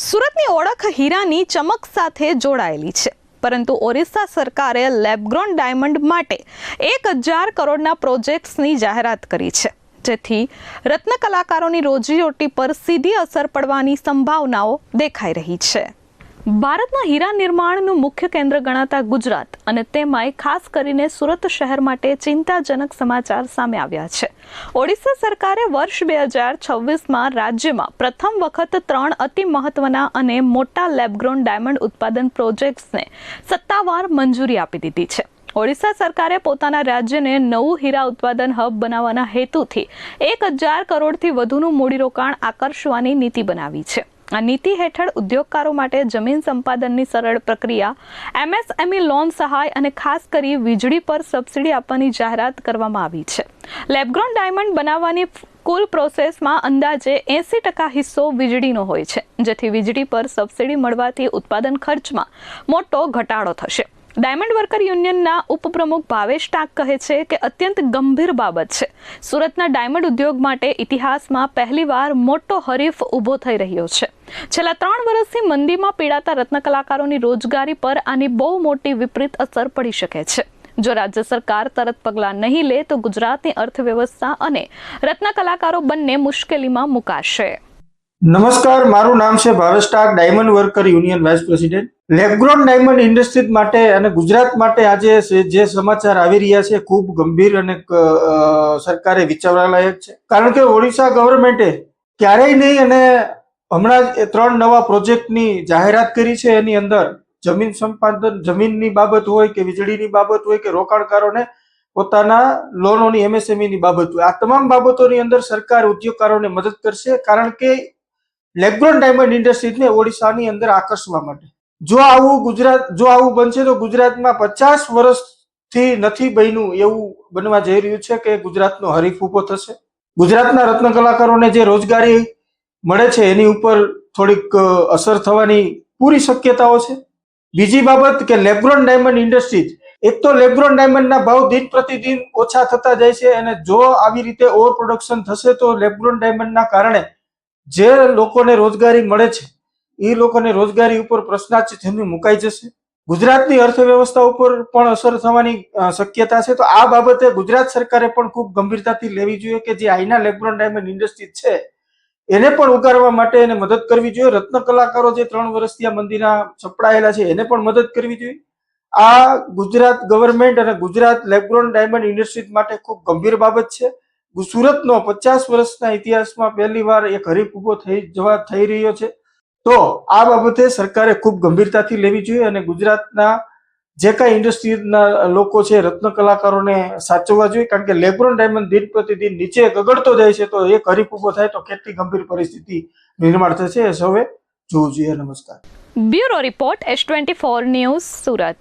સુરતની ઓળખ હીરાની ચમક સાથે જોડાયેલી છે, પરંતુ ઓરિસ્સા સરકારે લેબગ્રોન ડાયમંડ માટે 1000 કરોડના પ્રોજેક્ટ્સની જાહેરાત કરી છે, જેથી રત્ન કલાકારોની રોજીરોટી પર સીધી અસર પડવાની સંભાવનાઓ દેખાઈ રહી છે। ભારતના હીરા નિર્માણનું મુખ્ય કેન્દ્ર ગણાતા ગુજરાત અને તેમાંય ખાસ કરીને સુરત શહેર માટે ચિંતાજનક સમાચાર સામે આવ્યા છે। ઓડિશા સરકારે વર્ષ 2026માં રાજ્યમાં પ્રથમ વખત 3 અતિ મહત્વના અને મોટા લેબગ્રોન ડાયમંડ ઉત્પાદન પ્રોજેક્ટ્સને સત્તાવાર મંજૂરી આપી દીધી છે। ઓડિશા સરકારે પોતાના રાજ્યને નવું હીરા ઉત્પાદન હબ બનાવવાના હેતુથી 1000 કરોડથી વધુનું મૂડીરોકાણ આકર્ષવાની નીતિ બનાવી છે। આ નીતિ હેઠળ ઉદ્યોગકારો માટે જમીન સંપાદનની સરળ પ્રક્રિયા, MSME લોન સહાય અને ખાસ કરી વીજળી પર સબસિડી આપવાની જાહેરાત કરવામાં આવી છે। લેબગ્રોન ડાયમંડ બનાવવાની કુલ પ્રોસેસમાં અંદાજે 80% હિસ્સો વીજળીનો હોય છે, જેથી વીજળી પર સબસિડી મળવાથી ઉત્પાદન ખર્ચમાં મોટો ઘટાડો થશે। ડાયમંડ વર્કર યુનિયનના ઉપપ્રમુખ ભાવેશ ટાંક કહે છે કે અત્યંત ગંભીર બાબત છે। સુરતના ડાયમંડ ઉદ્યોગ માટે ઇતિહાસમાં પહેલીવાર મોટો હરીફ ઊભો થઈ રહ્યો છે। છેલ્લા 3 વર્ષથી મંદીમાં પીડાતા રત્ન કલાકારોની રોજગારી પર આની બહુ મોટી વિપરીત અસર પડી શકે છે। જો રાજ્ય સરકાર તરત પગલાં નહીં લે તો ગુજરાતની અર્થવ્યવસ્થા અને રત્ન કલાકારો બંને મુશ્કેલીમાં મુકાશે। નમસ્કાર, મારું નામ છે Bhavesh Tank, diamond worker union vice president. Lab grown diamond industry માટે અને ગુજરાત માટે આજે જે સમાચાર આવી રહ્યા છે ખૂબ ગંભીર અને સરકારે વિચારવા લાયક છે, કારણ કે ઓડિશા ગવર્મેન્ટે ક્યારેય નહીં અને હમણાં જ 3 નવા પ્રોજેક્ટની જાહેરાત કરી છે। એની અંદર જમીન સંપાદન, જમીનની બાબત હોય કે વીજળીની બાબત હોય કે રોકાણકારોને પોતાના લોનોની MSME ની બાબત હોય, આ તમામ બાબતોની અંદર સરકાર ઉદ્યોગકારોને મદદ કરશે, કારણ કે લેબગ્રોન ડાયમંડ ઇન્ડસ્ટ્રીઝને ઓડિશાની અંદર આકર્ષવા માટે। જો આવું બનશે તો ગુજરાતમાં 50 વર્ષથી નથી બન્યું એવું બનવા જઈ રહ્યું છે કે ગુજરાતનો હરીફ ઊભો થશે। ગુજરાતના રત્ન કલાકારોને જે રોજગારી મળે છે એની ઉપર થોડીક અસર થવાની પૂરી શક્યતાઓ છે। બીજી બાબત કે લેબગ્રોન ડાયમંડ ઇન્ડસ્ટ્રીઝ, એક તો લેબગ્રોન ડાયમંડના ભાવ દિન પ્રતિદિન ઓછા થતા જાય છે, અને જો આવી રીતે ઓવર પ્રોડક્શન થશે તો લેબગ્રોન ડાયમંડના કારણે જે લોકોને રોજગારી મળે છે એ લોકોને રોજગારી ઉપર પ્રશ્નાર્થ મુકાઈ જશે। ગુજરાતની અર્થવ્યવસ્થા ઉપર પણ અસર થવાની શક્યતા છે। તો આ બાબતે ગુજરાત સરકારે પણ ખૂબ ગંભીરતાથી લેવી જોઈએ કે જે અહીંના લેબગ્રોન ડાયમંડ ઇન્ડસ્ટ્રી છે એને પણ ઉગારવા માટે એને મદદ કરવી જોઈએ। રત્ન કલાકારો જે 3 વર્ષથી આ મંદીના સપડાયેલા છે એને પણ મદદ કરવી જોઈએ। આ ગુજરાત ગવર્મેન્ટ અને ગુજરાત લેબગ્રોન ડાયમંડ ઇન્ડસ્ટ્રી માટે ખૂબ ગંભીર બાબત છે। સુરતનો 50 વર્ષના ઇતિહાસમાં પહેલીવાર એક હરીફ ઊભો થઈ રહ્યો છે, તો આ બાબતે સરકારે ખૂબ ગંભીરતાથી લેવી જોઈએ અને ગુજરાતના જે કાંઈ ઇન્ડસ્ટ્રીના લોકો છે, રત્ન કલાકારોને સાચવવા જોઈએ, કારણ કે લેબગ્રોન ડાયમંડ દિન પ્રતિદિન નીચે ગગડતો જાય છે, તો એક હરીફ ઊભો થાય તો કેટલી ગંભીર પરિસ્થિતિ નિર્માણ થશે એ સૌએ જોવું જોઈએ। નમસ્કાર। Bureau report S24 news, Surat.